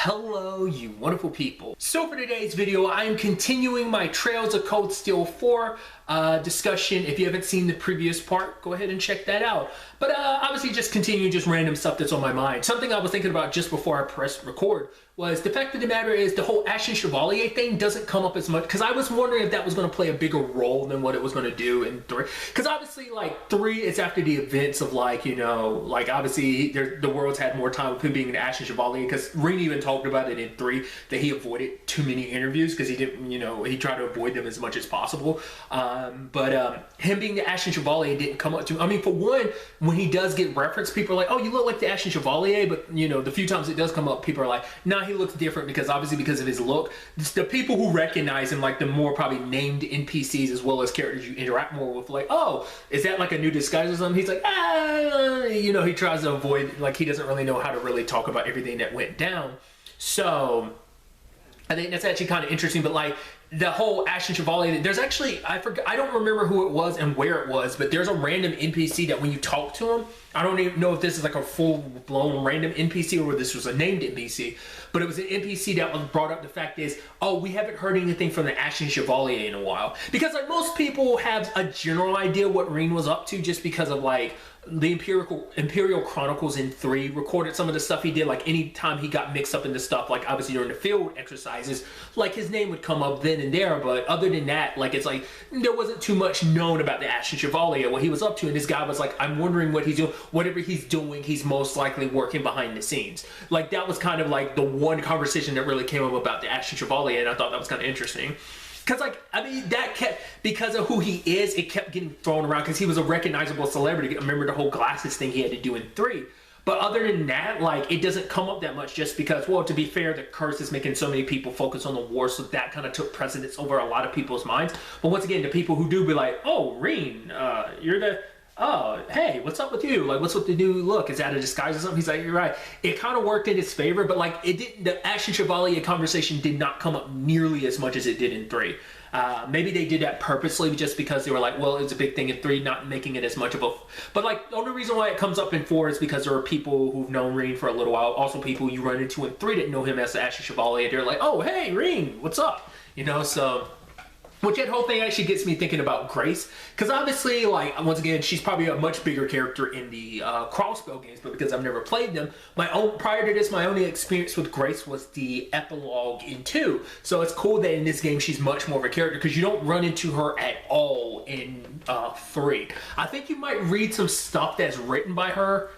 Hello, you wonderful people. So for today's video, I am continuing my Trails of Cold Steel 4 discussion. If you haven't seen the previous part, go ahead and check that out. But obviously just continue just random stuff that's on my mind. Something I was thinking about just before I pressed record was the fact of the matter is the whole Ashen Chevalier thing doesn't come up as much, because I was wondering if that was going to play a bigger role than what it was going to do in 3. Because obviously, like, 3 is after the events of, like, you know, like, obviously the world's had more time with him being an Ashen Chevalier, because Rean even talked about it in 3 that he avoided too many interviews because he didn't, you know, he tried to avoid them as much as possible. But him being the Ashen Chevalier didn't come up to, I mean, for one, when he does get referenced, people are like, oh, you look like the Ashen Chevalier, but, you know, the few times it does come up, people are like, nah, he looks different, because obviously because of his look. The people who recognize him, like the more probably named NPCs as well as characters you interact more with, like, oh, is that like a new disguise or something? He's like, you know, he tries to avoid, like, he doesn't really know how to really talk about everything that went down. So I think that's actually kind of interesting. But like the whole Ashen Chevalier, there's actually, I don't remember who it was and where it was, but there's a random NPC that when you talk to him, I don't even know if this is like a full-blown random NPC or this was a named NPC, but it was an NPC that was brought up. The fact is, oh, we haven't heard anything from the Ashen Chevalier in a while. Because like most people have a general idea what Rean was up to just because of like the Imperial Chronicles in 3 recorded some of the stuff he did. Like anytime he got mixed up into stuff, like obviously during the field exercises, like his name would come up then and there. But other than that, like it's like there wasn't too much known about the Ashen Chevalier, what he was up to. And this guy was like, I'm wondering what he's doing. Whatever he's doing, he's most likely working behind the scenes. Like that was kind of like the one conversation that really came up about the Ashen Chevalier, and I thought that was kind of interesting. Because, like, I mean, that kept, because of who he is, it kept getting thrown around because he was a recognizable celebrity. Remember the whole glasses thing he had to do in 3. But other than that, like, it doesn't come up that much just because, well, to be fair, the curse is making so many people focus on the war, so that kind of took precedence over a lot of people's minds. But once again, the people who do be like, oh, Rean, you're the... oh, hey, what's up with you? Like, what's with the new look? Is that a disguise or something? He's like, you're right. It kind of worked in his favor, but like, it didn't, the Ashen Chevalier conversation did not come up nearly as much as it did in 3. Maybe they did that purposely just because they were like, well, it's a big thing in 3, not making it as much of a... But like, the only reason why it comes up in 4 is because there are people who've known Rean for a little while. Also people you run into in 3 that know him as the Ashen Chevalier. They're like, oh, hey, Rean, what's up? You know, so... Which that whole thing actually gets me thinking about Grace, because obviously, like, once again, she's probably a much bigger character in the crossbow games, but because I've never played them, prior to this, my only experience with Grace was the epilogue in 2. So it's cool that in this game she's much more of a character, because you don't run into her at all in 3. I think you might read some stuff that's written by her.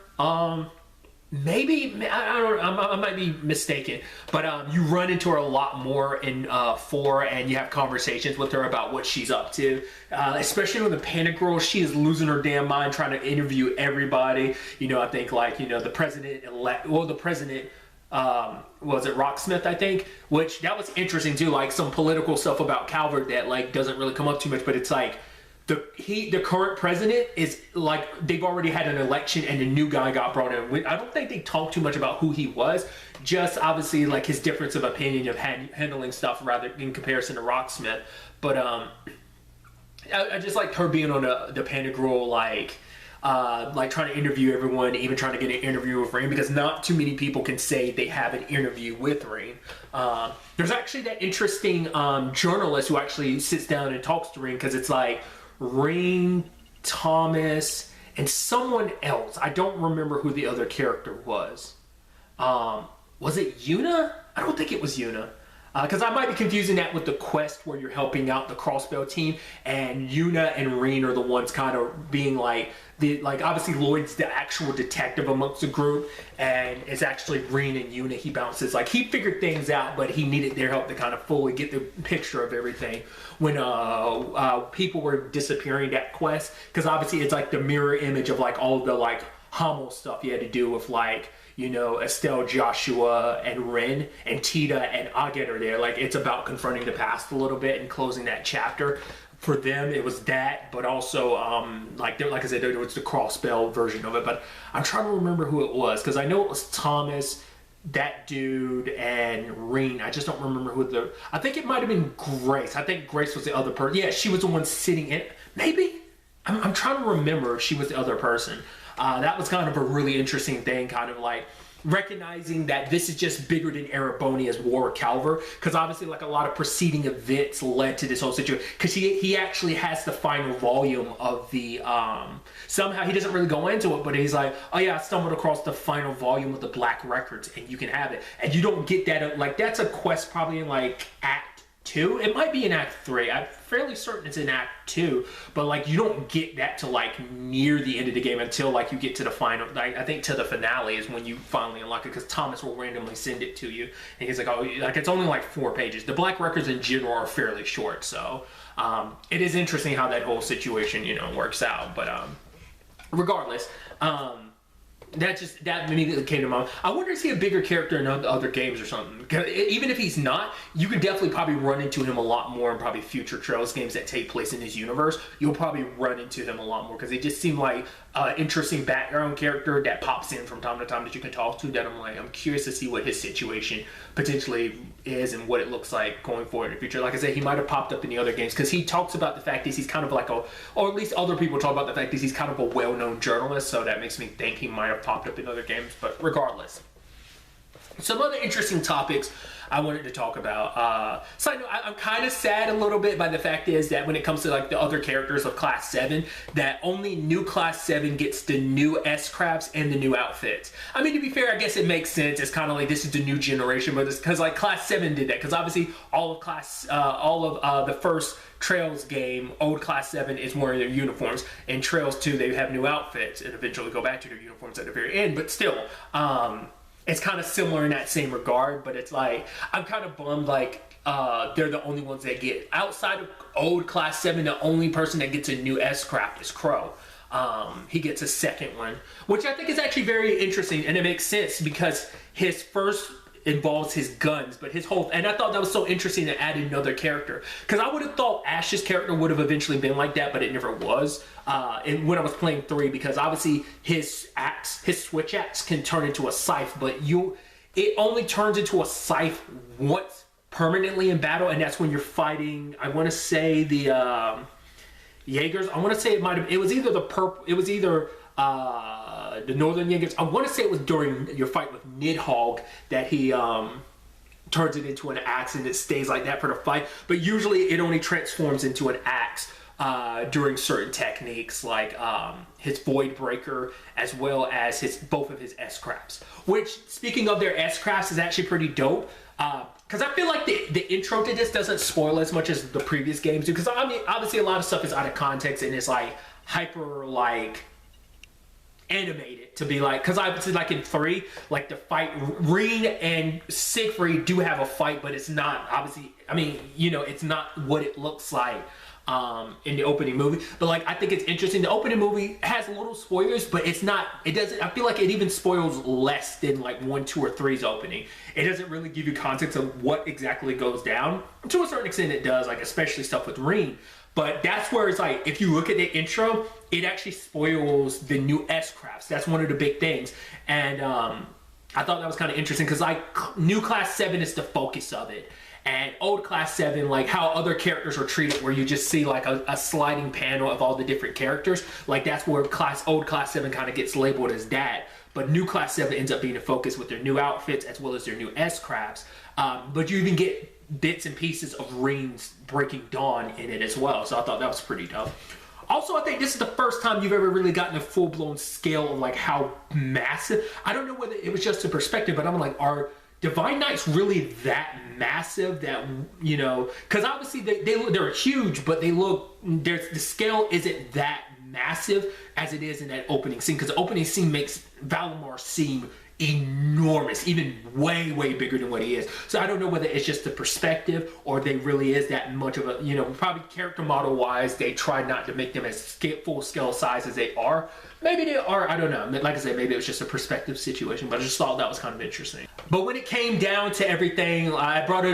Maybe, I might be mistaken, but you run into her a lot more in 4, and you have conversations with her about what she's up to. Especially with the Panic Girl, she is losing her damn mind trying to interview everybody. You know, I think like, you know, the president-elect, well, the president, was it Rocksmith, I think, which that was interesting too, like some political stuff about Calvert that like doesn't really come up too much, but it's like, the current president is like, they've already had an election and a new guy got brought in. I don't think they talked too much about who he was, just obviously like his difference of opinion of handling stuff rather in comparison to Rocksmith. But I just liked her being on the Panic Girl, like trying to interview everyone, even trying to get an interview with Rean, because not too many people can say they have an interview with Rean. There's actually that interesting journalist who actually sits down and talks to Rean, because it's like Rean, Thomas, and someone else. I don't remember who the other character was. Was it Yuna? I don't think it was Yuna. Because I might be confusing that with the quest where you're helping out the crossbow team, and Yuna and Rean are the ones kind of being like, obviously Lloyd's the actual detective amongst the group, and it's actually Rean and Yuna he bounces. Like, he figured things out, but he needed their help to kind of fully get the picture of everything when people were disappearing that quest, because obviously it's like the mirror image of like all the like Hummel stuff you had to do with like, you know, Estelle, Joshua, and Ren, and Tita and Aget are there. Like, it's about confronting the past a little bit and closing that chapter. For them, it was that, but also, like I said, there was the crossbow version of it. But I'm trying to remember who it was, because I know it was Thomas, that dude, and Rean. I just don't remember who I think it might have been Grace. I think Grace was the other person. Yeah, she was the one sitting in, maybe? I'm trying to remember if she was the other person. That was kind of a really interesting thing, kind of like recognizing that this is just bigger than Erebonia's War with Calver, because obviously like a lot of preceding events led to this whole situation, because he actually has the final volume of the somehow he doesn't really go into it, but he's like, oh yeah, I stumbled across the final volume of the Black Records and you can have it, and you don't get that, like that's a quest probably in like Act 2. It might be in Act 3. I'm fairly certain it's in Act 2, but like you don't get that to like near the end of the game until like you get to the final, like I think to the finale is when you finally unlock it, because Thomas will randomly send it to you and he's like, oh, like it's only like 4 pages. The Black Records in general are fairly short, so it is interesting how that whole situation, you know, works out. But regardless, that immediately came to mind. I wonder, is he a bigger character in other games or something? Even if he's not, you could definitely probably run into him a lot more in probably future Trails games that take place in his universe. You'll probably run into him a lot more, because he just seemed like an interesting background character that pops in from time to time that you can talk to, that I'm curious to see what his situation potentially is and what it looks like going forward in the future. Like I said, he might have popped up in the other games, because he talks about the fact that he's kind of like or at least other people talk about the fact that he's kind of a well-known journalist, so that makes me think he might have popped up in other games. But regardless, some other interesting topics I wanted to talk about. So I know I'm kind of sad a little bit by the fact is that when it comes to like the other characters of Class 7, that only new Class 7 gets the new S-Crafts and the new outfits. I mean, to be fair, I guess it makes sense. It's kind of like this is the new generation, but it's because like Class 7 did that, because obviously all of the first Trails game, old Class 7 is wearing their uniforms. In Trails 2, they have new outfits and eventually go back to their uniforms at the very end, but still, it's kind of similar in that same regard. But it's like, I'm kind of bummed like they're the only ones that get, outside of old Class 7, the only person that gets a new S-Craft is Crow. He gets a second one, which I think is actually very interesting, and it makes sense because his first involves his guns, but his whole, and I thought that was so interesting to add another character, because I would have thought Ash's character would have eventually been like that, but it never was. And when I was playing 3, because obviously his switch axe can turn into a scythe, but it only turns into a scythe once permanently in battle, and that's when you're fighting, I want to say the Jaegers. I want to say it was either the Northern Jaegers. I want to say it was during your fight with Nihon that he turns it into an axe, and it stays like that for the fight. But usually it only transforms into an axe during certain techniques, like his Void Breaker, as well as both of his S-Crafts. Which, speaking of their S-Crafts, is actually pretty dope. Because I feel like the intro to this doesn't spoil as much as the previous games do. Because I mean, obviously a lot of stuff is out of context and it's like hyper like animated to be like, because obviously like in 3, like the fight, Rean and Siegfried do have a fight, but it's not obviously, I mean, you know, it's not what it looks like in the opening movie. But like, I think it's interesting. The opening movie has little spoilers, but it doesn't, I feel like it even spoils less than like 1, 2, or 3's opening. It doesn't really give you context of what exactly goes down. To a certain extent it does, like especially stuff with Rean. But that's where it's like, if you look at the intro, it actually spoils the new S-Crafts. That's one of the big things. And I thought that was kind of interesting, because like new Class 7 is the focus of it. And old Class 7, like how other characters are treated, where you just see like a sliding panel of all the different characters. Like that's where old Class 7 kind of gets labeled as that. But new Class 7 ends up being the focus with their new outfits as well as their new S-Crafts. But you even get bits and pieces of Rean's Breaking Dawn in it as well. So I thought that was pretty dope. Also, I think this is the first time you've ever really gotten a full-blown scale of like how massive. I don't know whether it was just a perspective, but I'm like, are Divine Knights really that massive that, you know, because obviously they're huge, but the scale isn't that massive as it is in that opening scene, because the opening scene makes Valimar seem enormous, even way bigger than what he is. So I don't know whether it's just the perspective or they really is that much of a, you know, probably character model wise they try not to make them as full scale size as they are. Maybe they are, I don't know. Like I said, maybe it was just a perspective situation, but I just thought that was kind of interesting. But when it came down to everything, I brought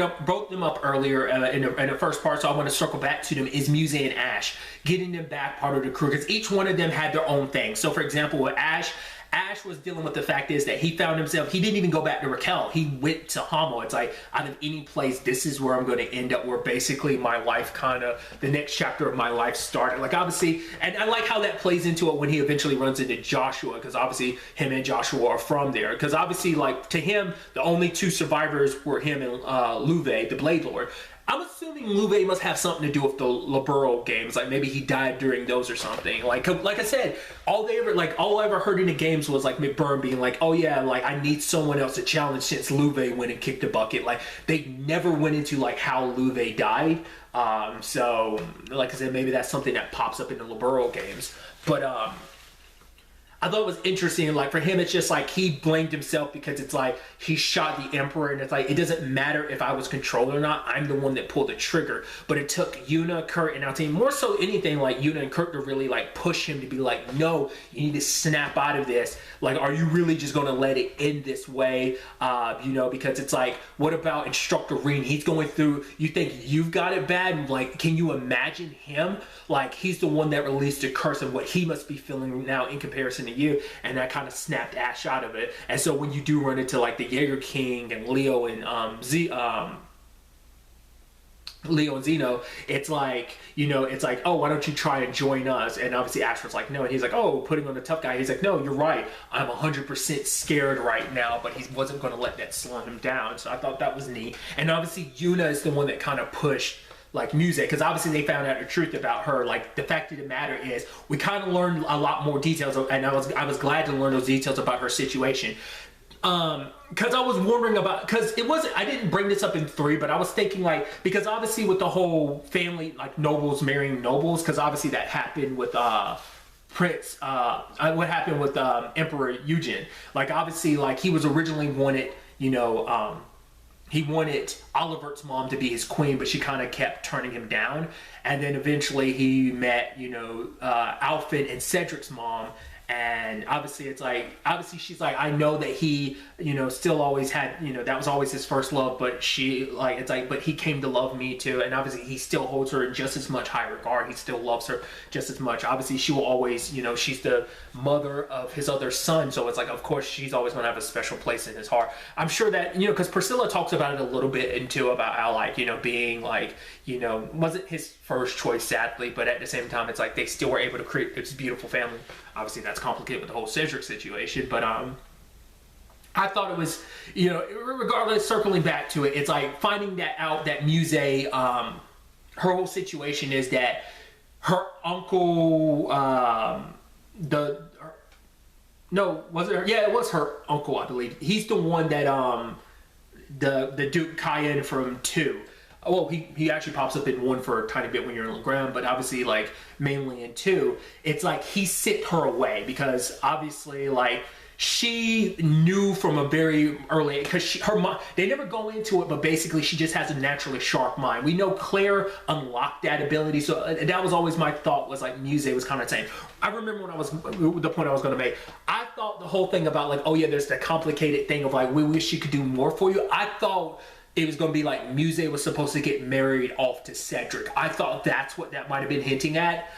them up earlier in the first part, so I want to circle back to them, is Musse and Ash, getting them back part of the crew, because each one of them had their own thing. So for example, with Ash Ash was dealing with the fact is that he found himself, he didn't even go back to Raquel. He went to Hamo. It's like, out of any place, this is where I'm going to end up, where basically my life kind of, the next chapter of my life started. Like, obviously, and I like how that plays into it when he eventually runs into Joshua, because obviously him and Joshua are from there. Because obviously, like, to him, the only two survivors were him and Luve, the Blade Lord. I'm assuming Luve must have something to do with the Libero games. Like, maybe he died during those or something. Like I said, all I ever heard in the games was like McBurn being like, oh yeah, like I need someone else to challenge since Luve went and kicked the bucket. Like, they never went into like how Luve died. So like I said, maybe that's something that pops up in the Libero games. But I thought it was interesting, like for him, it's just like he blamed himself because it's like he shot the Emperor, and it's like it doesn't matter if I was controlled or not, I'm the one that pulled the trigger. But it took Yuna, Kurt, and Altina, more so anything, like Yuna and Kurt to really like push him to be like, no, you need to snap out of this. Like, are you really just going to let it end this way? You know, because it's like, what about Instructor Rean? He's going through, you think you've got it bad? Like, can you imagine him? Like, he's the one that released the curse, and what he must be feeling now in comparison to you. And that kind of snapped Ash out of it. And so when you do run into like the Jaeger King and Leo and Leo and Zeno, it's like, you know, it's like, oh, why don't you try and join us? And obviously Ash was like, no. And he's like, oh, putting on the tough guy. He's like, no, you're right. I'm 100% scared right now. But he wasn't going to let that slow him down. So I thought that was neat. And obviously Yuna is the one that kind of pushed like Musse, because obviously they found out the truth about her. Like, the fact of the matter is, we kind of learned a lot more details, and I was glad to learn those details about her situation. Because I was wondering about, because it wasn't, I didn't bring this up in 3, but I was thinking like, because obviously with the whole family, like nobles marrying nobles, because obviously that happened with Prince, what happened with Emperor Eugen. Like, obviously, like he was originally wanted, you know, he wanted Olivert's mom to be his queen, but she kind of kept turning him down. And then eventually he met, you know, Alfred and Cedric's mom. And obviously it's like, obviously she's like, I know that he, you know, still always had, you know, that was always his first love, but she, like, it's like, but he came to love me too. And obviously he still holds her in just as much high regard. He still loves her just as much. Obviously she will always, you know, she's the mother of his other son. So it's like, of course, she's always going to have a special place in his heart. I'm sure that, you know, because Priscilla talks about it a little bit into about how, like, you know, being like, you know, wasn't his first choice, sadly, but at the same time, it's like they still were able to create this beautiful family. Obviously, that's complicated with the whole Cedric situation, but I thought it was, you know, regardless, circling back to it, it's like finding that out that Musse, her whole situation is that her uncle, no, was it her? Yeah, it was her uncle, I believe. He's the one that, the Duke Cayenne from 2. Well, he actually pops up in 1 for a tiny bit when you're on the ground, but obviously, like, mainly in 2, it's like he sent her away because obviously, like, she knew from a very early, because her mind, they never go into it, but basically she just has a naturally sharp mind. We know Claire unlocked that ability, so that was always my thought, was like Musse was kind of saying. I remember when I was, the point I was going to make, I thought the whole thing about like, oh yeah, there's the complicated thing of like, we wish she could do more for you. I thought it was going to be like Musse was supposed to get married off to Cedric. I thought that's what that might have been hinting at.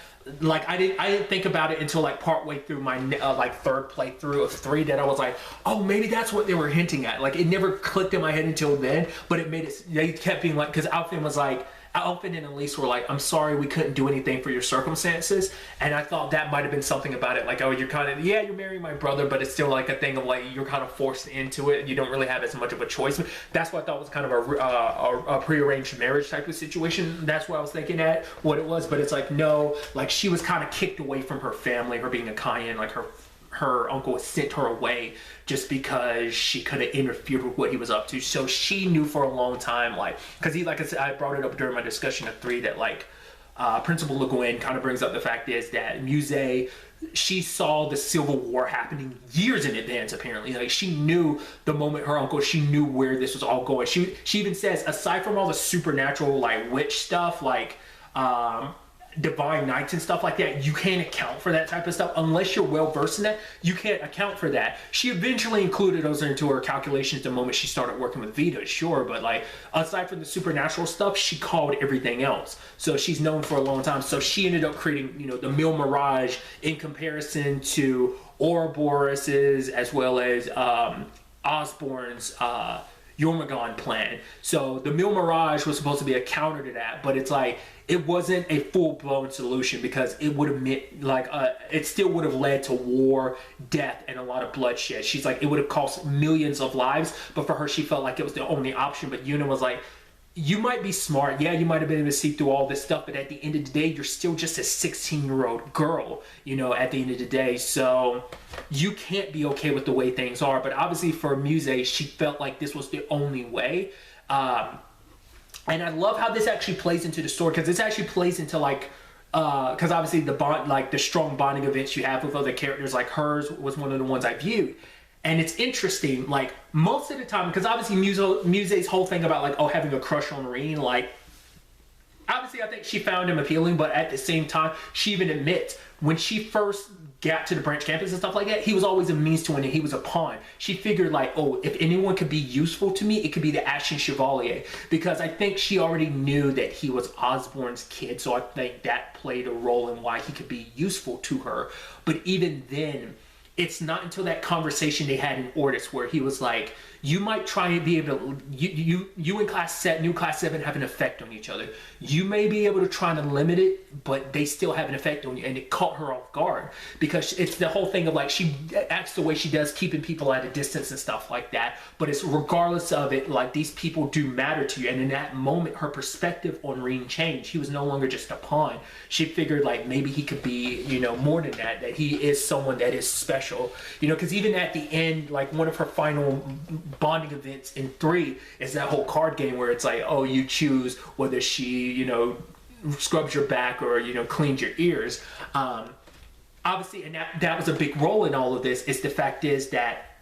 Like, I didn't think about it until like partway through my like 3rd playthrough of 3, that I was like, oh, maybe that's what they were hinting at. Like, it never clicked in my head until then, but it made it, they kept being like, because Alfin was like, Alfin and Elise were like, I'm sorry we couldn't do anything for your circumstances. And I thought that might have been something about it. Like, oh, you're kind of, yeah, you're marrying my brother, but it's still like a thing of like, you're kind of forced into it. You don't really have as much of a choice. That's what I thought was kind of a prearranged marriage type of situation. That's what I was thinking at, what it was. But it's like, no, like she was kind of kicked away from her family, her being a Cayenne, like her uncle sent her away just because she could have interfered with what he was up to. So she knew for a long time, like, because he, like I said, I brought it up during my discussion of 3, that like Principal Le Guin kind of brings up the fact is that Musse, she saw the Civil War happening years in advance, apparently. Like, she knew the moment her uncle, she knew where this was all going. She even says, aside from all the supernatural, like, witch stuff, like, divine knights and stuff like that, you can't account for that type of stuff unless you're well versed in that. You can't account for that. She eventually included those into her calculations the moment she started working with VIDS, sure, but like aside from the supernatural stuff, she called everything else. So she's known for a long time. So she ended up creating, you know, the Mille Mirage in comparison to Ouroboros', as well as Osborne's Yormagon plan. So the Mille Mirage was supposed to be a counter to that, but it's like it wasn't a full-blown solution because it would have meant like it still would have led to war, death, and a lot of bloodshed. She's like, it would have cost millions of lives, but for her, she felt like it was the only option. But Yuna was like, you might be smart, yeah, you might have been able to see through all this stuff, but at the end of the day, you're still just a 16-year-old girl, you know, at the end of the day. So you can't be okay with the way things are. But obviously for Musse, she felt like this was the only way. And I love how this actually plays into the story, because this actually plays into like, because obviously the bond, like the strong bonding events you have with other characters, like hers was one of the ones I viewed. And it's interesting, like most of the time, because obviously Musse's whole thing about like, oh, having a crush on Rean, like obviously I think she found him appealing, but at the same time, she even admits when she first got to the branch campus and stuff like that, he was always a means to an end. He was a pawn. She figured like, oh, if anyone could be useful to me, it could be the Ashen Chevalier, because I think she already knew that he was Osborne's kid. So I think that played a role in why he could be useful to her. But even then, it's not until that conversation they had in Ortis where he was like, you might try and be able to, you and new class 7 have an effect on each other. You may be able to try to limit it, but they still have an effect on you. And it caught her off guard, because it's the whole thing of like, she acts the way she does, keeping people at a distance and stuff like that. But it's regardless of it, like these people do matter to you. And in that moment, her perspective on Rean changed. He was no longer just a pawn. She figured like maybe he could be, you know, more than that, that he is someone that is special, you know, because even at the end, like one of her final bonding events in 3 is that whole card game where it's like, oh, you choose whether she, you know, scrubs your back or, you know, cleans your ears. Obviously, and that was a big role in all of this, is the fact is that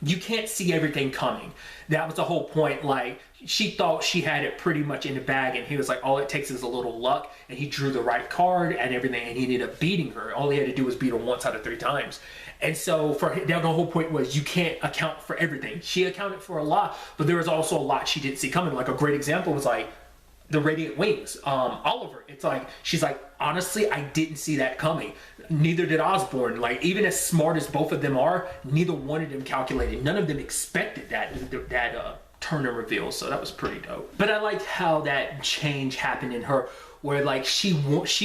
you can't see everything coming. That was the whole point. Like, she thought she had it pretty much in the bag, and he was like, all it takes is a little luck, and he drew the right card and everything, and he ended up beating her. All he had to do was beat her once out of 3 times. And so for him, the whole point was you can't account for everything. She accounted for a lot, but there was also a lot she didn't see coming. Like a great example was like the Radiant Wings. Oliver, it's like, she's like, honestly, I didn't see that coming. Neither did Osborne. Like, even as smart as both of them are, neither one of them calculated. None of them expected that turn and reveal. So that was pretty dope. But I liked how that change happened in her, where like she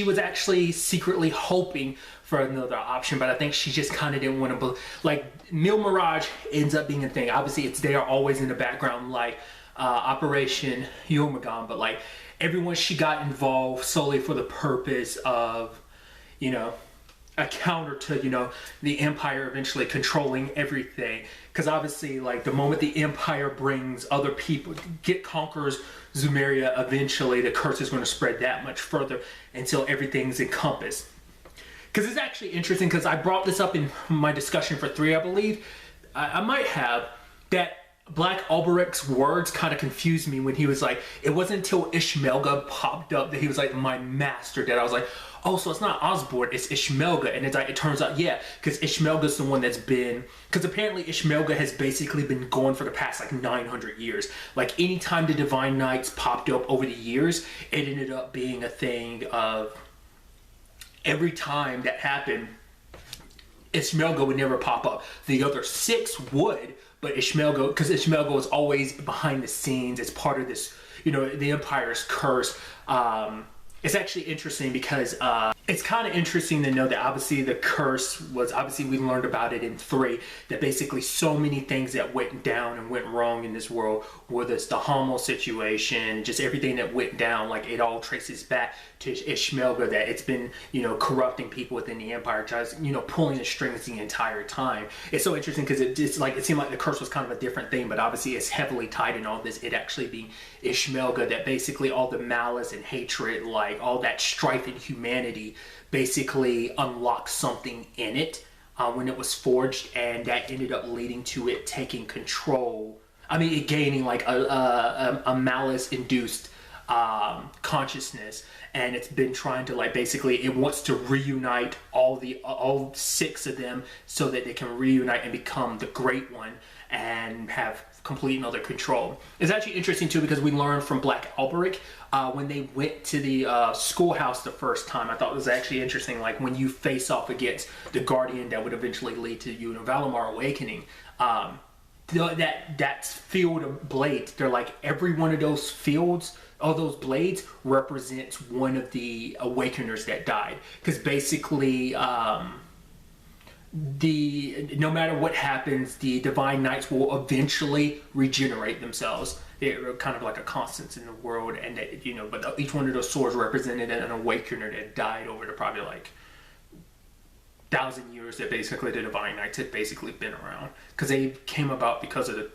was actually secretly hoping for another option, but I think she just kind of didn't want to, like, Mille Mirage ends up being a thing. Obviously, it's there always in the background, like Operation Yormagon, but like everyone, she got involved solely for the purpose of, you know, a counter to, you know, the Empire eventually controlling everything. Because obviously, like, the moment the Empire brings other people, conquers Zumeria, eventually the curse is going to spread that much further until everything's encompassed. Because it's actually interesting, because I brought this up in my discussion for 3, I believe. I might have, that Black Alberic's words kind of confused me when he was like, it wasn't until Ishmelga popped up that he was like, my master, that I was like, oh, so it's not Osborne, it's Ishmelga. And it's like, it turns out, yeah, because Ishmelga's the one that's been, because apparently Ishmelga has basically been gone for the past like 900 years. Like, anytime the Divine Knights popped up over the years, it ended up being a thing of, every time that happened, Ishmelga would never pop up. The other 6 would, but Ishmelga, because Ishmelga was always behind the scenes as part of this, you know, the Empire's curse. It's actually interesting because it's kind of interesting to know that obviously the curse was, obviously we learned about it in 3, that basically so many things that went down and went wrong in this world, whether it's the Hommel situation, just everything that went down, like it all traces back to Ishmelga, that it's been, you know, corrupting people within the Empire, just, you know, pulling the strings the entire time. It's so interesting because it's like, it seemed like the curse was kind of a different thing, but obviously it's heavily tied in all this, it actually being Ishmelga, that basically all the malice and hatred, like all that strife in humanity, basically unlocked something in it when it was forged, and that ended up leading to it taking control. I mean, it gaining like a malice-induced consciousness, and it's been trying to, like, basically it wants to reunite all 6 of them so that they can reunite and become the Great One and have complete and utter control. It's actually interesting too because we learned from Black Alberic when they went to the schoolhouse the first time. I thought it was actually interesting, like when you face off against the Guardian that would eventually lead to you and Valimar awakening. That field of blades, they're like every one of those fields, all those blades represents one of the Awakeners that died. Because basically, no matter what happens, the Divine Knights will eventually regenerate themselves. They're kind of like a constant in the world, and that, you know, but each one of those swords represented an Awakener that died over the probably like 1,000 years that basically the Divine Knights had basically been around, because they came about because of the,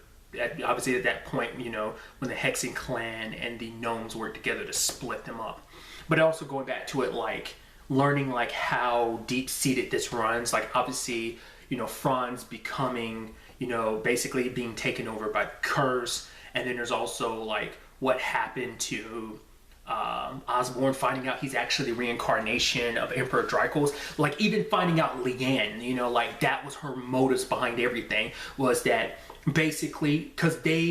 obviously at that point, you know, when the Hexen clan and the gnomes worked together to split them up. But also going back to it, like learning like how deep-seated this runs, like obviously, you know, Franz becoming, you know, basically being taken over by the curse, and then there's also like what happened to Osborne, finding out he's actually the reincarnation of Emperor Dracos. Like even finding out Lianne, you know, like that was her motives behind everything, was that basically because they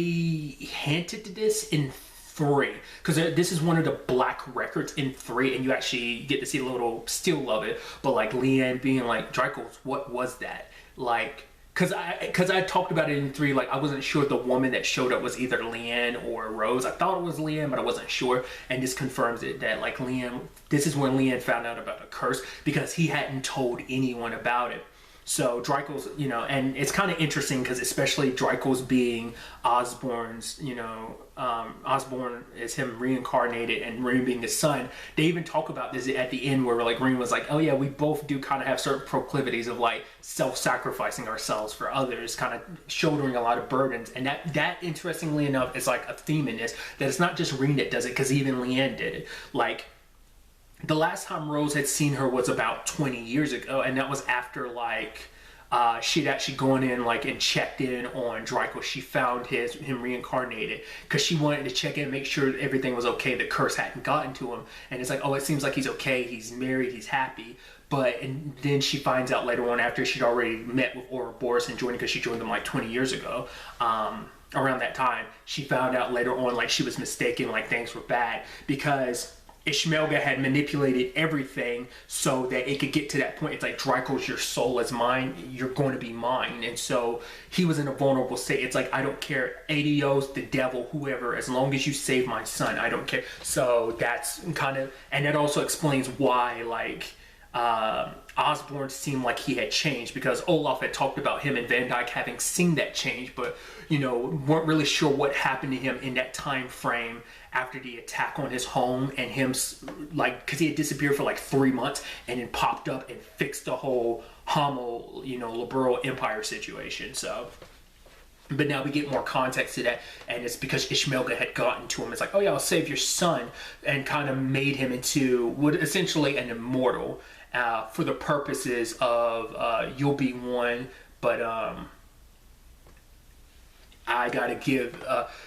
hinted to this in 3, because this is one of the black records in 3, and you actually get to see a little still of it, but like Lianne being like, Dracos, what was that? Like, because I talked about it in 3, like I wasn't sure the woman that showed up was either Lianne or Rose. I thought it was Lianne, but I wasn't sure, and this confirms it, that like Lianne, this is when Lianne found out about the curse, because he hadn't told anyone about it. So Dracos, you know, and it's kind of interesting because especially Dracos being Osborne's, you know, Osborne is him reincarnated and Rean being his son. They even talk about this at the end where like Rean was like, oh yeah, we both do kind of have certain proclivities of like self-sacrificing ourselves for others, kind of shouldering a lot of burdens. And that interestingly enough is like a theme in this, that it's not just Rean that does it, because even Lianne did it. Like, the last time Rose had seen her was about 20 years ago, and that was after like she'd actually gone in like and checked in on Draco. She found him reincarnated because she wanted to check in and make sure everything was okay, the curse hadn't gotten to him. And it's like, oh, it seems like he's okay, he's married, he's happy. But and then she finds out later on, after she'd already met with Ouroboros and joined, because she joined them like 20 years ago. Around that time, she found out later on like she was mistaken, like things were bad, because Ishmelga had manipulated everything so that it could get to that point. It's like, Dracos, your soul is mine, you're going to be mine. And so he was in a vulnerable state. It's like, I don't care, Adios, the devil, whoever, as long as you save my son, I don't care. So that's kind of, and that also explains why, like, Osborne seemed like he had changed, because Olaf had talked about him and Van Dyke having seen that change, but, you know, weren't really sure what happened to him in that time frame after the attack on his home, and him, like, because he had disappeared for like 3 months and then popped up and fixed the whole Homo, you know, Liberal Empire situation. So, but now we get more context to that, and it's because Ishmelga had gotten to him. It's like, oh yeah, I'll save your son, and kind of made him into what essentially an immortal for the purposes of you'll be one, but I gotta give,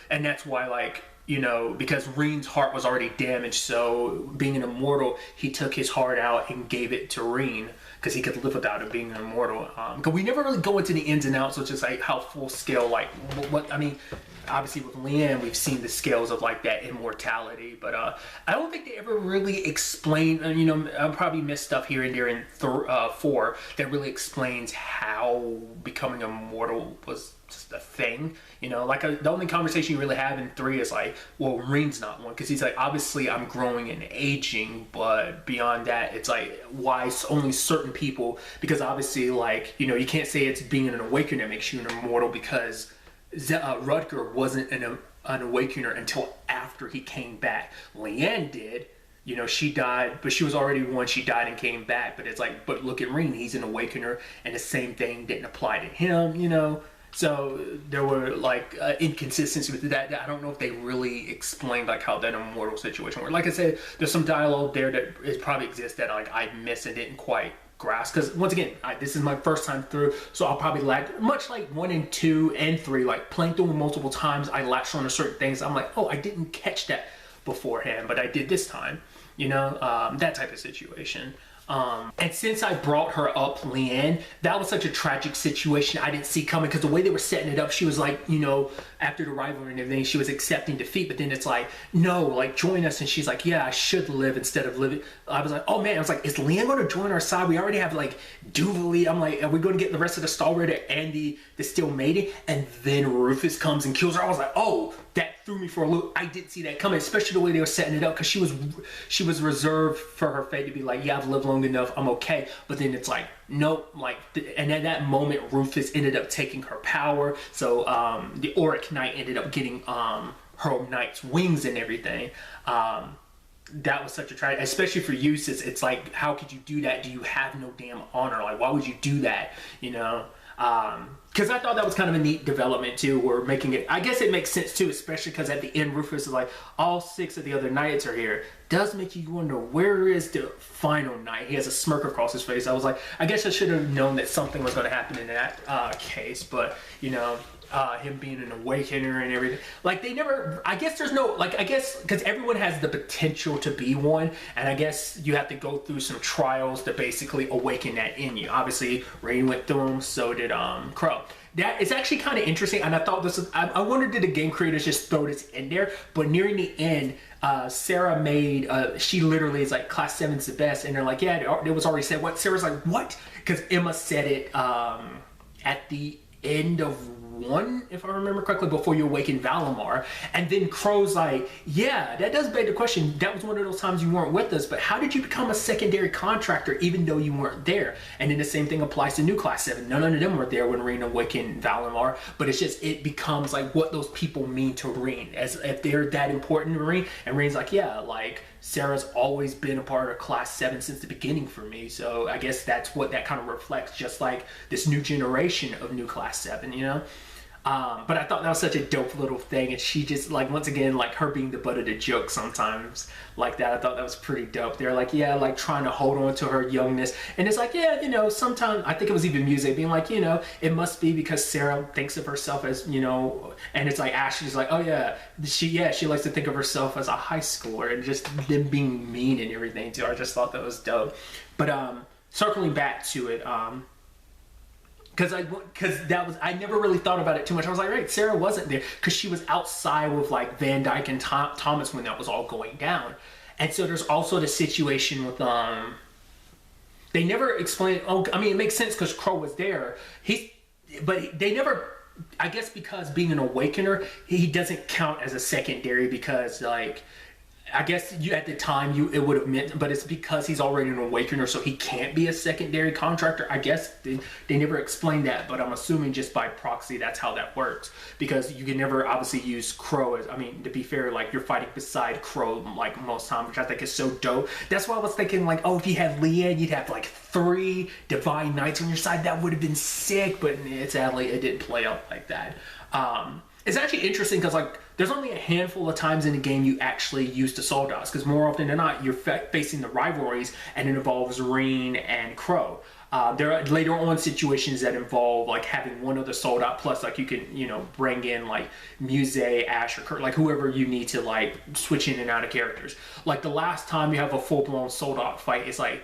and that's why, like, you know, because Rean's heart was already damaged, so being an immortal, he took his heart out and gave it to Rean, because he could live without it being an immortal. Because we never really go into the ins and outs, which is like how full scale, like, what I mean, obviously with Lianne, we've seen the scales of like that immortality, but I don't think they ever really explain, you know, I probably missed stuff here and there in 4 that really explains how becoming immortal was just a thing, you know. Like the only conversation you really have in 3 is like, well, Rean's not one, because he's like, obviously I'm growing and aging, but beyond that, it's like, why only certain people? Because obviously, like, you know, you can't say it's being an awakener that makes you an immortal, because Rutger wasn't an awakener until after he came back. Lianne did. You know, she died, but she was already one. She died and came back. But it's like, but look at Rean, he's an awakener, and the same thing didn't apply to him, you know. So there were like inconsistencies with that. I don't know if they really explained like how that immortal situation worked. Like I said, there's some dialogue there that it probably exists that like I missed and didn't quite grasp. Because once again, this is my first time through, so I'll probably lag, much like 1 and 2 and 3, like playing through them multiple times, I latched on to certain things. I'm like, oh, I didn't catch that beforehand, but I did this time, you know, that type of situation. And since I brought her up, Lianne, that was such a tragic situation I didn't see coming, because the way they were setting it up, she was like, you know, after the rivalry and everything, she was accepting defeat, but then it's like, no, like join us, and she's like, yeah, I should live instead of living. I was like, oh man, I was like, is Lianne going to join our side? We already have like Duvali. I'm like, are we going to get the rest of the Star Rider and the Steel Maiden? And then Rufus comes and kills her. I was like, oh, that threw me for a loop. I didn't see that coming, especially the way they were setting it up, because she was reserved for her fate to be like, yeah, I've lived long enough, I'm okay. But then it's like, nope, like, and at that moment, Rufus ended up taking her power. So the Auric Knight ended up getting her knight's wings and everything. That was such a tragedy, especially for Eustace. It's like, how could you do that? Do you have no damn honor? Like, why would you do that? You know? Because I thought that was kind of a neat development too. We're making it, I guess it makes sense too, especially because at the end Rufus is like, all 6 of the other knights are here. Does make you wonder, where is the final knight? He has a smirk across his face. I was like, I guess I should have known that something was going to happen in that case, but you know, him being an awakener and everything, like they never, I guess there's no, like, I guess because everyone has the potential to be one, and I guess you have to go through some trials to basically awaken that in you. Obviously Rean went through them, so did Crow. That is actually kind of interesting, and I thought this was, I wondered, did the game creators just throw this in there? But nearing the end, Sarah made, she literally is like, class 7's the best, and they're like, yeah, it was already said. What? Sarah's like, what? Because Emma said it at the end of 1, if I remember correctly, before you awaken Valimar. And then Crow's like, yeah, that does beg the question. That was one of those times you weren't with us, but how did you become a secondary contractor even though you weren't there? And then the same thing applies to New Class 7. None of them were there when Rean awakened Valimar, but it's just, it becomes like what those people mean to Rean, as if they're that important to Rean. And Rean's like, yeah, like, Sarah's always been a part of Class 7 since the beginning for me, so I guess that's what that kind of reflects, just like this new generation of New Class 7, you know? But I thought that was such a dope little thing, and she just, like, once again, like, her being the butt of the joke sometimes like that, I thought that was pretty dope. They're like, yeah, like, trying to hold on to her youngness, and it's like, yeah, you know, sometimes, I think it was even Musse being like, you know, it must be because Sarah thinks of herself as, you know, and it's like, Ashley's like, oh yeah, she likes to think of herself as a high schooler, and just them being mean and everything too. I just thought that was dope. But circling back to it, because I never really thought about it too much. I was like, right, Sarah wasn't there because she was outside with like Van Dyke and Thomas when that was all going down. And so there's also the situation with they never explain. Oh, I mean, it makes sense because Crow was there. But they never. I guess because being an awakener, he doesn't count as a secondary because like. I guess at the time it would have meant, but it's because he's already an awakener, so he can't be a secondary contractor. I guess they never explained that, but I'm assuming just by proxy that's how that works, because you can never obviously use Crow as, I mean, to be fair, like you're fighting beside Crow like most times, which I think is so dope. That's why I was thinking like, oh, if you had Lianne, you'd have like 3 Divine Knights on your side. That would have been sick, but sadly it didn't play out like that. It's actually interesting because like there's only a handful of times in the game you actually use the Soldats, because more often than not you're facing the rivalries and it involves Rean and Crow. There are later on situations that involve like having one other Soldat, plus like you can, you know, bring in like Musse, Ash, or Kurt, like whoever you need to like switch in and out of characters. Like the last time you have a full-blown Soldat fight, it's like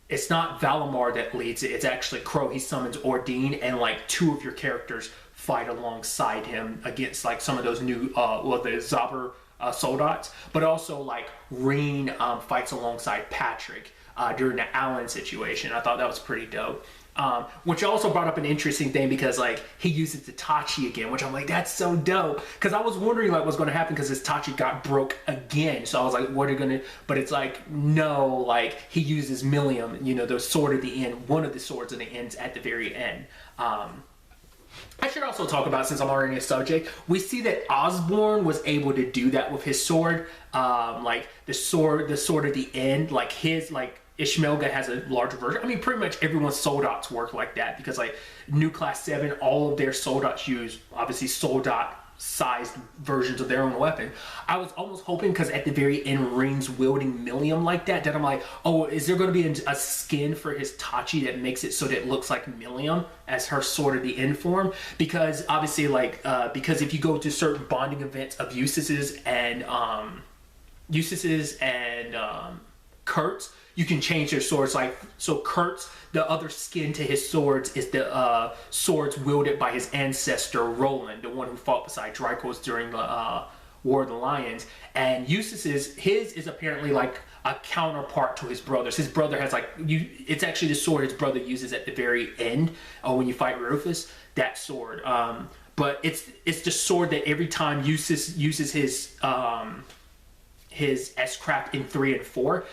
it's not Valimar that leads it, it's actually Crow. He summons Ordine and like 2 of your characters fight alongside him against like some of those new the Zauber Soldats, but also like Rean fights alongside Patrick during the Allen situation. I thought that was pretty dope. Which also brought up an interesting thing because like he uses the Tachi again, which I'm like, that's so dope, because I was wondering like what's going to happen because his Tachi got broke again, so I was like, what are you gonna, but it's like, no, like he uses Millium, you know, the sword of the end, one of the swords of the ends at the very end. I should also talk about, since I'm already in the subject, we see that Osborne was able to do that with his sword, like the sword of the end, like his, like Ishmelga has a larger version. I mean, pretty much everyone's Soldats work like that, because like New Class 7, all of their Soldats use obviously Soldat sized versions of their own weapon. I was almost hoping, because at the very end Rean's wielding Millium like that I'm like, oh, is there going to be a skin for his Tachi that makes it so that it looks like Millium as her sword of the end form? Because obviously like because if you go to certain bonding events of Eustace's and Kurt's, you can change their swords. Like, so Kurt's, the other skin to his swords is the swords wielded by his ancestor Roland, the one who fought beside Dracos during the War of the Lions. And Eustace's, his is apparently like a counterpart to his brother's. His brother has like, it's actually the sword his brother uses at the very end when you fight Rufus, that sword. But it's the sword that every time Eustace uses his S-Craft in 3 and 4,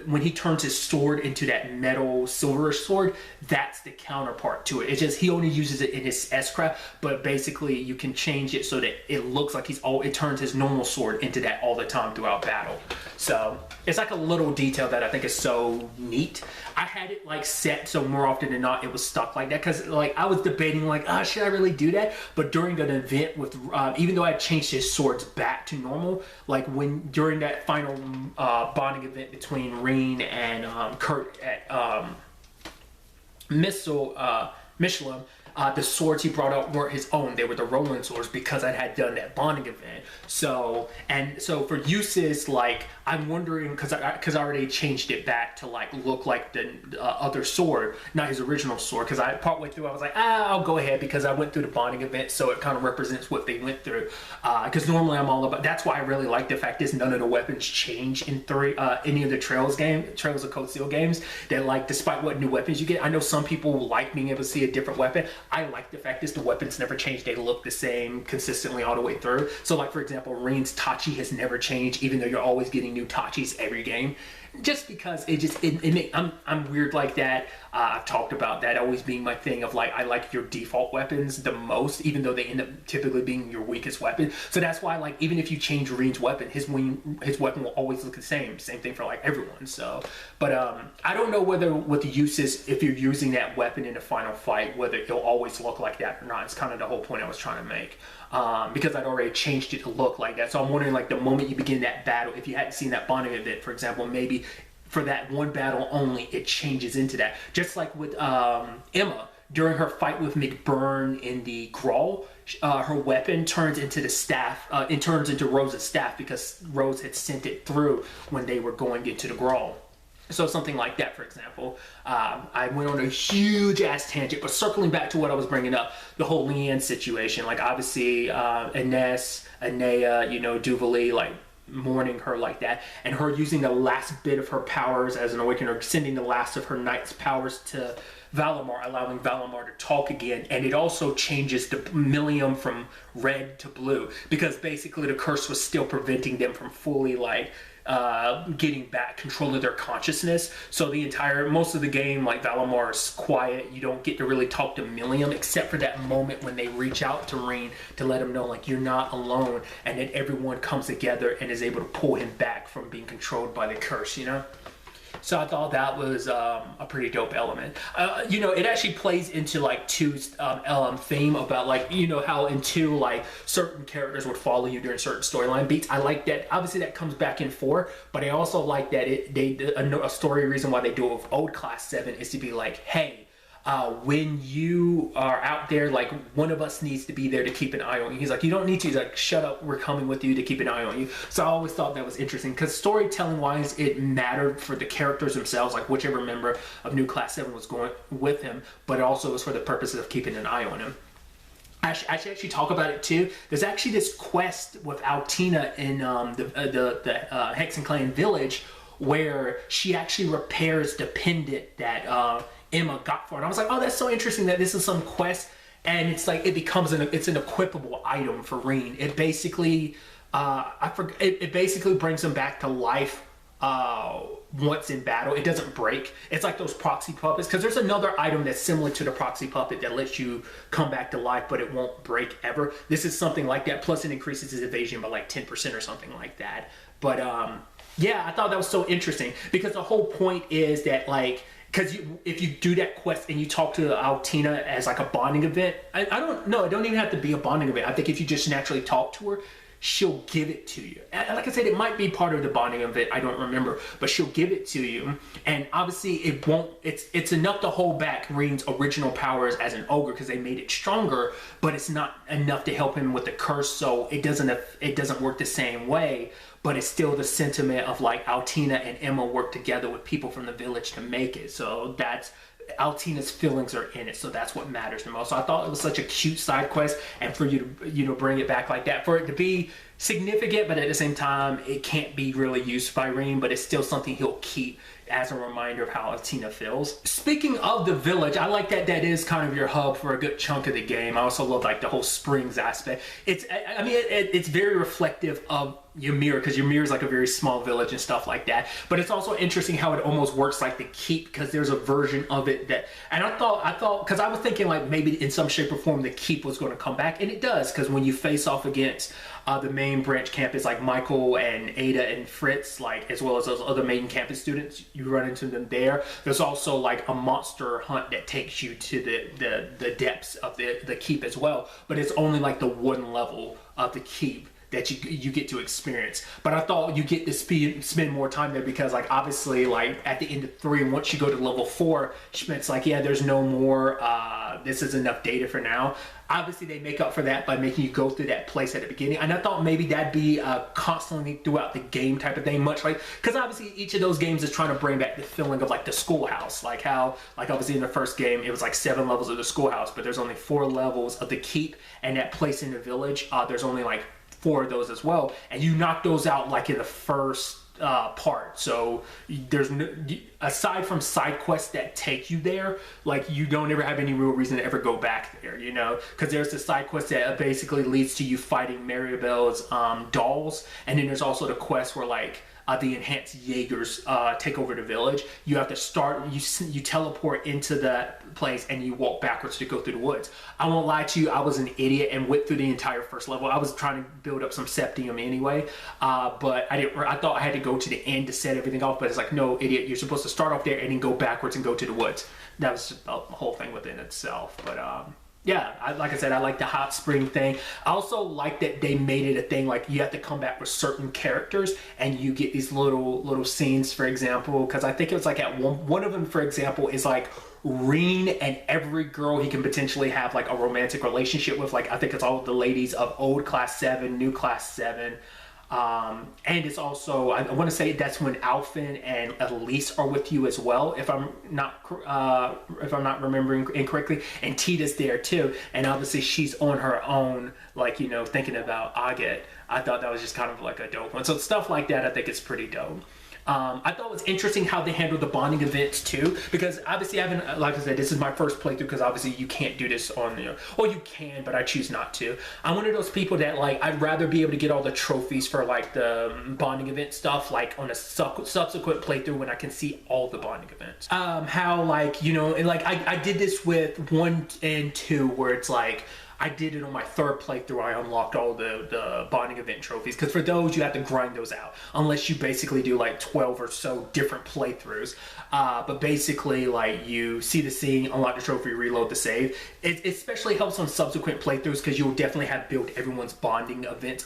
when he turns his sword into that metal silverish sword, that's the counterpart to it. It's just he only uses it in his S-Craft, but basically you can change it so that it looks like it turns his normal sword into that all the time throughout battle. So it's like a little detail that I think is so neat. I had it like set so more often than not it was stuck like that, because like I was debating like, should I really do that? But during an event with even though I changed his swords back to normal, like during that final bonding event between Rean and Kurt at Michelin, the swords he brought out weren't his own. They were the Roland swords because I had done that bonding event. So for Eustace, like I'm wondering, because I already changed it back to like look like the other sword, not his original sword. Because partway through I was like, I'll go ahead because I went through the bonding event, so it kind of represents what they went through. Because normally I'm all about. That's why I really like the fact is none of the weapons change in any of the Trails of Cold Steel games. That like despite what new weapons you get, I know some people like being able to see a different weapon. I like the fact is the weapons never change. They look the same consistently all the way through. So like for example, Rean's Tachi has never changed, even though you're always getting new Tachis every game. Just because I'm weird like that. I've talked about that always being my thing of like I like your default weapons the most, even though they end up typically being your weakest weapon. So that's why like even if you change Rean's weapon, his weapon will always look the same. Same thing for like everyone. So, but I don't know whether with the uses, if you're using that weapon in a final fight, whether it'll always look like that or not. It's kind of the whole point I was trying to make. Because I'd already changed it to look like that. So I'm wondering, like, the moment you begin that battle, if you hadn't seen that bonding event, for example, maybe for that one battle only, it changes into that. Just like with Emma, during her fight with McBurn in the Grawl, her weapon turns into the staff, it turns into Rose's staff because Rose had sent it through when they were going into the Grawl. So something like that, for example. I went on a huge ass tangent, but circling back to what I was bringing up, the whole Lianne situation, like obviously Ines, Anea, Duvalie, like mourning her like that, and her using the last bit of her powers as an awakener, sending the last of her knight's powers to Valimar, allowing Valimar to talk again. And it also changes the Millium from red to blue, because basically the curse was still preventing them from fully like getting back control of their consciousness. So most of the game, like Valimar is quiet. You don't get to really talk to Millium except for that moment when they reach out to Rean to let him know like you're not alone, and then everyone comes together and is able to pull him back from being controlled by the curse, So I thought that was a pretty dope element. It actually plays into like 2's theme about like, how in 2 like certain characters would follow you during certain storyline beats. I like that. Obviously that comes back in 4, but I also like that a story reason why they do it with old Class 7 is to be like, hey, when you are out there, like one of us needs to be there to keep an eye on you. He's like, you don't need to. He's like, shut up, we're coming with you to keep an eye on you. So I always thought that was interesting because storytelling wise, it mattered for the characters themselves, like whichever member of New Class 7 was going with him, but it also was for the purposes of keeping an eye on him. I should actually talk about it too. There's actually this quest with Altina in the Hexen Clan village where she actually repairs the pendant that Emma got for it. I was like, oh, that's so interesting that this is some quest, and it's like it's an equipable item for Rean. It basically it basically brings him back to life once in battle. It doesn't break. It's like those proxy puppets, because there's another item that's similar to the proxy puppet that lets you come back to life, but it won't break ever. This is something like that, plus it increases his evasion by like 10% or something like that. But yeah, I thought that was so interesting, because the whole point is that like, because if you do that quest and you talk to Altina as like a bonding event, I don't know, it don't even have to be a bonding event. I think if you just naturally talk to her, she'll give it to you. And like I said, it might be part of the bonding event, I don't remember, but she'll give it to you. And obviously it won't, it's enough to hold back Rean's original powers as an ogre because they made it stronger, but it's not enough to help him with the curse, so it doesn't work the same way. But it's still the sentiment of like Altina and Emma work together with people from the village to make it. So that's Altina's feelings are in it, so that's what matters the most. So I thought it was such a cute side quest, and for you to bring it back like that, for it to be significant, but at the same time it can't be really used by Rean, but it's still something he'll keep as a reminder of how Altina feels. Speaking of the village, I like that is kind of your hub for a good chunk of the game. I also love like the whole springs aspect. It's very reflective of Ymir, because Ymir is like a very small village and stuff like that. But it's also interesting how it almost works like the keep, because there's a version of it that, and I thought, because I was thinking like maybe in some shape or form the keep was going to come back, and it does, because when you face off against the main branch campus like Michael and Ada and Fritz, like as well as those other main campus students, you run into them there. There's also like a monster hunt that takes you to the depths of the keep as well, but it's only like the one level of the keep that you get to experience. But I thought you get to spend more time there, because like obviously like at the end of 3, once you go to level 4, Schmidt's like, yeah, there's no more, this is enough data for now. Obviously they make up for that by making you go through that place at the beginning, and I thought maybe that'd be constantly throughout the game type of thing, much like, because obviously each of those games is trying to bring back the feeling of like the schoolhouse, like how like obviously in the first game it was like 7 levels of the schoolhouse, but there's only 4 levels of the keep, and that place in the village, there's only like 4 of those as well, and you knock those out like in the first part. So there's no, aside from side quests that take you there, like you don't ever have any real reason to ever go back there, you know, because there's the side quest that basically leads to you fighting Maribel's dolls, and then there's also the quest where like the enhanced Jaegers take over the village. You have to start, you teleport into that place and you walk backwards to go through the woods. I won't lie to you, I was an idiot and went through the entire first level. I was trying to build up some septium anyway, but I thought I had to go to the end to set everything off, but it's like, no, idiot, you're supposed to start off there and then go backwards and go to the woods. That was just a whole thing within itself, but yeah, like I said, I like the hot spring thing. I also like that they made it a thing, like you have to come back with certain characters and you get these little scenes, for example, because I think it was like at one of them, for example, is like Rean and every girl he can potentially have like a romantic relationship with. Like I think it's all of the ladies of old class 7, new class 7. And it's also, I want to say that's when Alphen and Elise are with you as well, if I'm not remembering incorrectly, and Tita's there too, and obviously she's on her own, like, you know, thinking about Agat. I thought that was just kind of like a dope one. So stuff like that, I think it's pretty dope. I thought it was interesting how they handled the bonding events too, because obviously I haven't, like I said, this is my first playthrough, because obviously you can't do this on, you know, well you can, but I choose not to. I'm one of those people that like, I'd rather be able to get all the trophies for like the bonding event stuff, like on a subsequent playthrough when I can see all the bonding events. How like, you know, and like I did this with 1 and 2 where it's like, I did it on my 3rd playthrough. I unlocked all the bonding event trophies, because for those you have to grind those out unless you basically do like 12 or so different playthroughs. But basically, like, you see the scene, unlock the trophy, reload the save. It especially helps on subsequent playthroughs, because you'll definitely have built everyone's bonding events,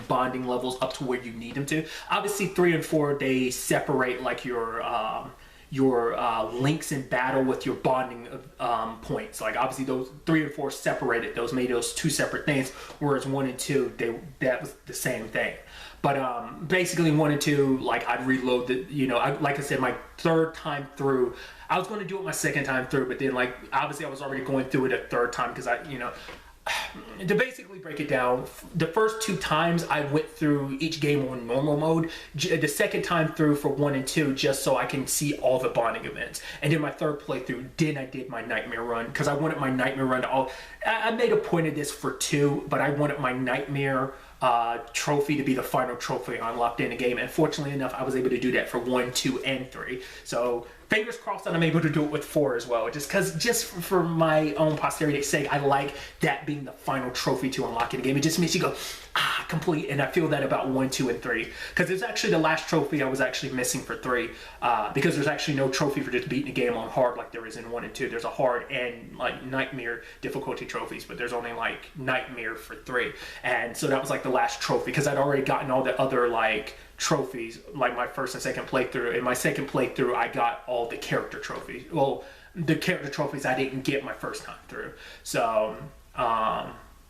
bonding levels up to where you need them to. Obviously 3 and 4, they separate like your links in battle with your bonding points. Like obviously those 3 and 4 separated, those made those 2 separate things, whereas 1 and 2, that was the same thing. But basically 1 and 2, like I'd reload the, you know, like I said, my 3rd time through, I was going to do it my 2nd time through, but then like obviously I was already going through it a 3rd time, because I, you know, to basically break it down, the first 2 times I went through each game on normal mode. The 2nd time through for 1 and 2, just so I can see all the bonding events. And then my 3rd playthrough, then I did my nightmare run, because I wanted my nightmare run to all. I made a point of this for 2, but I wanted my nightmare trophy to be the final trophy I unlocked in the game. And fortunately enough, I was able to do that for 1, 2, and 3. So fingers crossed that I'm able to do it with 4 as well. Just for my own posterity's sake, I like that being the final trophy to unlock in the game. It just makes you go, complete. And I feel that about 1, 2, and 3. Because it's actually the last trophy I was actually missing for 3. Because there's actually no trophy for just beating the game on hard like there is in 1 and 2. There's a hard and like nightmare difficulty trophies, but there's only like nightmare for 3. And so that was like the last trophy, because I'd already gotten all the other like trophies, like my first and second playthrough. In my second playthrough, I got all the character trophies. Well, the character trophies I didn't get my first time through. So,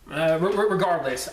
regardless,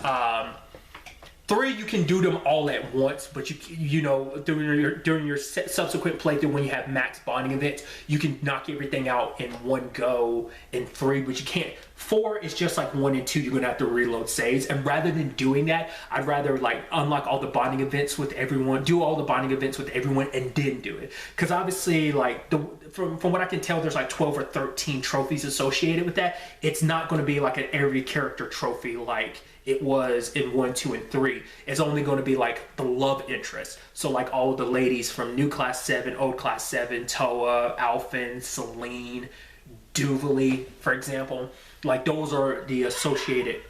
3, you can do them all at once, but you know during your subsequent playthrough, when you have max bonding events, you can knock everything out in one go in 3, but you can't. 4 is just like 1 and 2. You're gonna have to reload saves, and rather than doing that, I'd rather like unlock all the bonding events with everyone, do all the bonding events with everyone, and then do it. Because obviously, like from what I can tell, there's like 12 or 13 trophies associated with that. It's not going to be like an every character trophy like it was in 1, 2, and 3. It's only going to be like the love interest. So like all the ladies from New Class 7, Old Class 7, Toa, Alphen, Celine, Duvali, for example. Like those are the associated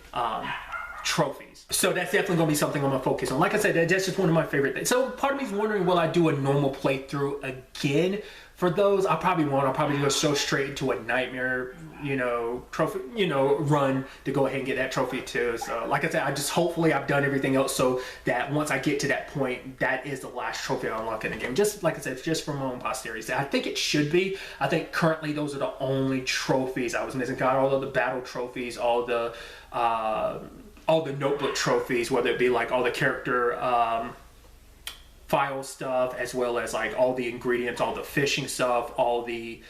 trophies. So that's definitely going to be something I'm going to focus on. Like I said, that's just one of my favorite things. So part of me is wondering, will I do a normal playthrough again? For those, I probably won't. I'll probably go so straight into a nightmare, trophy, run to go ahead and get that trophy too. So like I said, hopefully I've done everything else so that once I get to that point, that is the last trophy I unlock in the game. Just like I said, just for my own posterity. I think it should be. I think currently those are the only trophies I was missing. Got all of the battle trophies, all the notebook trophies, whether it be like all the character file stuff, as well as like all the ingredients, all the fishing stuff, all the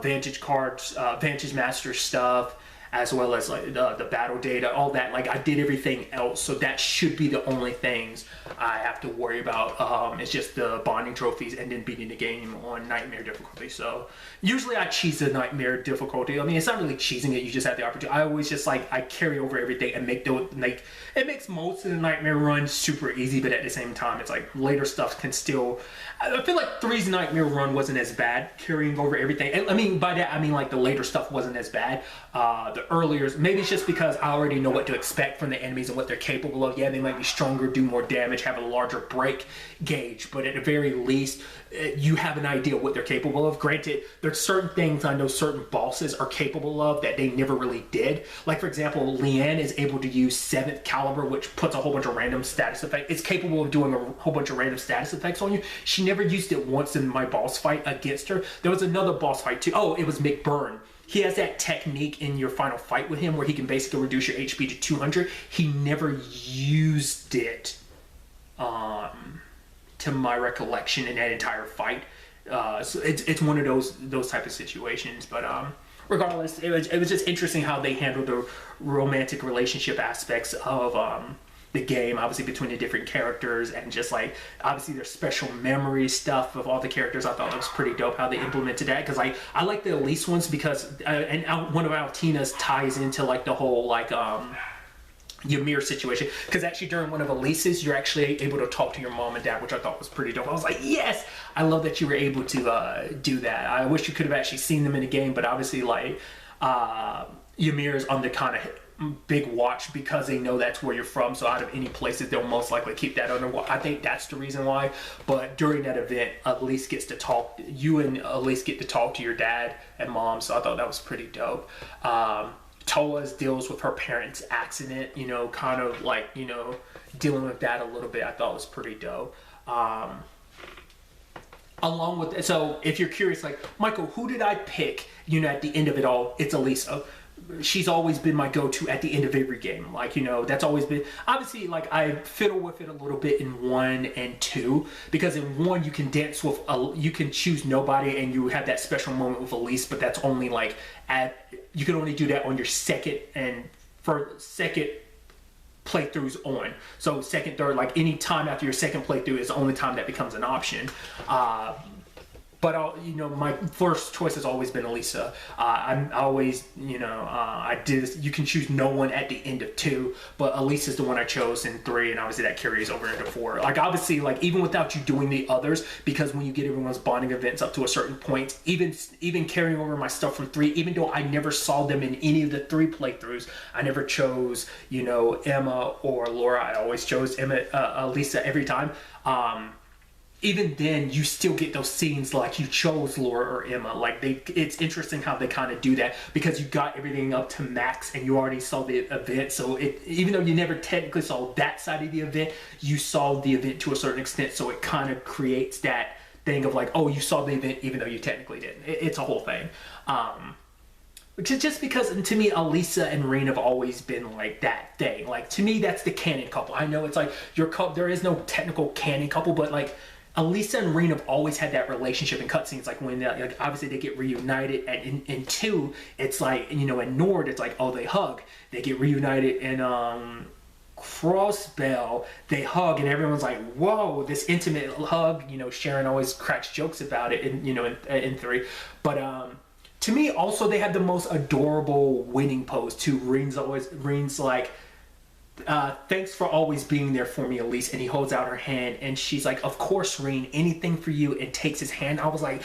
Vantage cards, Vantage Master stuff, as well as like the battle data, all that. Like I did everything else, so that should be the only things I have to worry about. It's just the bonding trophies and then beating the game on nightmare difficulty. So usually I cheese the nightmare difficulty. I mean, it's not really cheesing it, you just have the opportunity. I always just like, I carry over everything and it makes most of the nightmare run super easy, but at the same time, it's like later stuff can still, I feel like 3's nightmare run wasn't as bad, carrying over everything. And I mean, by that, I mean like the later stuff wasn't as bad. The earlier, maybe it's just because I already know what to expect from the enemies and what they're capable of. Yeah, they might be stronger, do more damage, have a larger break gauge, but at the very least, you have an idea what they're capable of. Granted, there's certain things I know certain bosses are capable of that they never really did. Like for example, Lianne is able to use 7th caliber, which puts a whole bunch of random status effects. It's capable of doing a whole bunch of random status effects on you. She never used it once in my boss fight against her. There was another boss fight too. Oh, it was McBurn. He has that technique in your final fight with him where he can basically reduce your HP to 200. He never used it, to my recollection, in that entire fight. So it's one of those type of situations. But regardless, it was just interesting how they handled the romantic relationship aspects of the game, obviously between the different characters, and just like obviously their special memory stuff of all the characters. I thought that was pretty dope how they implemented that, because I like the Elise ones because one of Altina's ties into like the whole like Ymir situation, because actually during one of Elise's you're actually able to talk to your mom and dad, which I thought was pretty dope. I was like, yes, I love that you were able to do that. I wish you could have actually seen them in the game, but obviously like Ymir is on the kind of big watch because they know that's where you're from, so out of any places they'll most likely keep that under watch. I think that's the reason why. But during that event, Elise gets to talk, you and Elise get to talk to your dad and mom, so I thought that was pretty dope. Toa's deals with her parents' accident, kind of like, dealing with that a little bit, I thought was pretty dope. Along with, so if you're curious, like, Michael, who did I pick, at the end of it all? It's Alisa. She's always been my go-to at the end of every game. Like, that's always been, obviously, like, I fiddle with it a little bit in 1 and 2, because in 1 you can dance with, you can choose nobody and you have that special moment with Elise, but that's only like, you can only do that on your second playthroughs on. So second, third, like any time after your second playthrough is the only time that becomes an option. But but you know, my first choice has always been Alisa. I'm always, you know, I did this. You can choose no one at the end of 2, but Alisa is the one I chose in 3, and obviously that carries over into 4. Like obviously, like even without you doing the others, because when you get everyone's bonding events up to a certain point, even carrying over my stuff from 3, even though I never saw them in any of the 3 playthroughs, I never chose, you know, Emma or Laura. I always chose Alisa every time. Even then, you still get those scenes like you chose Laura or Emma. Like it's interesting how they kind of do that, because you got everything up to max and you already saw the event. So even though you never technically saw that side of the event, you saw the event to a certain extent. So it kind of creates that thing of like, oh, you saw the event even though you technically didn't. It's a whole thing. Just because, to me, Alisa and Rean have always been like that thing. Like to me, that's the canon couple. I know it's like your couple. There is no technical canon couple, but like Alisa and Rean have always had that relationship in cutscenes. Like when, like obviously they get reunited, and in 2, it's like, you know, in Nord, it's like, oh, they hug. They get reunited in Crossbell, they hug, and everyone's like, whoa, this intimate hug. You know, Sharon always cracks jokes about it, in, you know, in 3, but to me, also, they have the most adorable winning pose too. Rean's like, thanks for always being there for me, Elise. And he holds out her hand, and she's like, of course, Rean, anything for you, and takes his hand. I was like,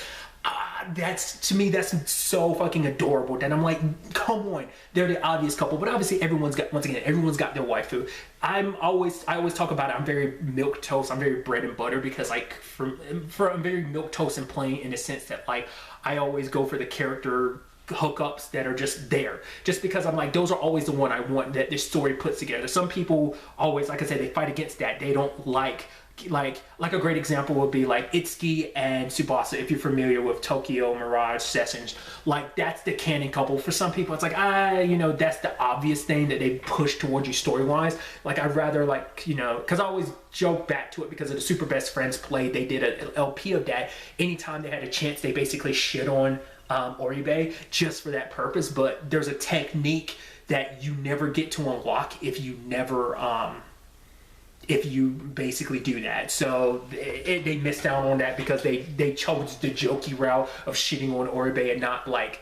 to me, that's so fucking adorable. Then I'm like, come on, they're the obvious couple. But obviously, everyone's got their waifu. I always talk about it. I'm very milquetoast. I'm very bread and butter, because like I'm very milquetoast and plain, in the sense that like I always go for the character hookups that are just there, just because I'm like, those are always the one I want that this story puts together. Some people always, like I said, they fight against that. They don't like a great example would be like Itsuki and Tsubasa, if you're familiar with Tokyo Mirage Sessions. Like that's the canon couple. For some people it's like, you know, that's the obvious thing that they push towards you story wise. Like I'd rather, like, you know, because I always joke back to it, because of the Super Best Friends play, they did an LP of that. Anytime they had a chance, they basically shit on Oribe just for that purpose. But there's a technique that you never get to unlock if you never if you basically do that. So they missed out on that, because they chose the jokey route of shitting on Oribe and not, like,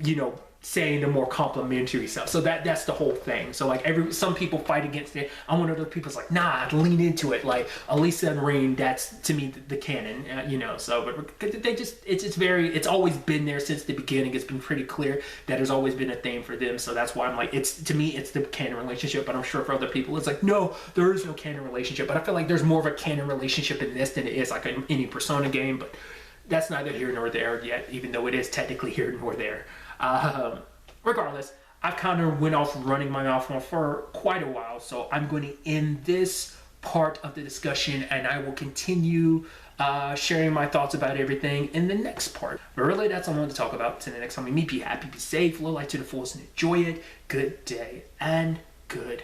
you know, saying the more complimentary stuff. So that's the whole thing. So like some people fight against it. I'm one of those people that's like, nah, lean into it. Like Alisa and Rean, that's to me the canon, you know. So but they just, it's always been there since the beginning. It's been pretty clear that there's always been a thing for them. So that's why I'm like, to me it's the canon relationship. But I'm sure for other people it's like, no, there is no canon relationship. But I feel like there's more of a canon relationship in this than it is like in any Persona game. But that's neither here nor there yet, even though it is technically here nor there. Regardless, I've kind of went off running my mouth for quite a while, so I'm going to end this part of the discussion, and I will continue sharing my thoughts about everything in the next part. But really, that's all I wanted to talk about. Till the next time we meet, be happy, be safe, live life to the fullest, and enjoy it. Good day, and good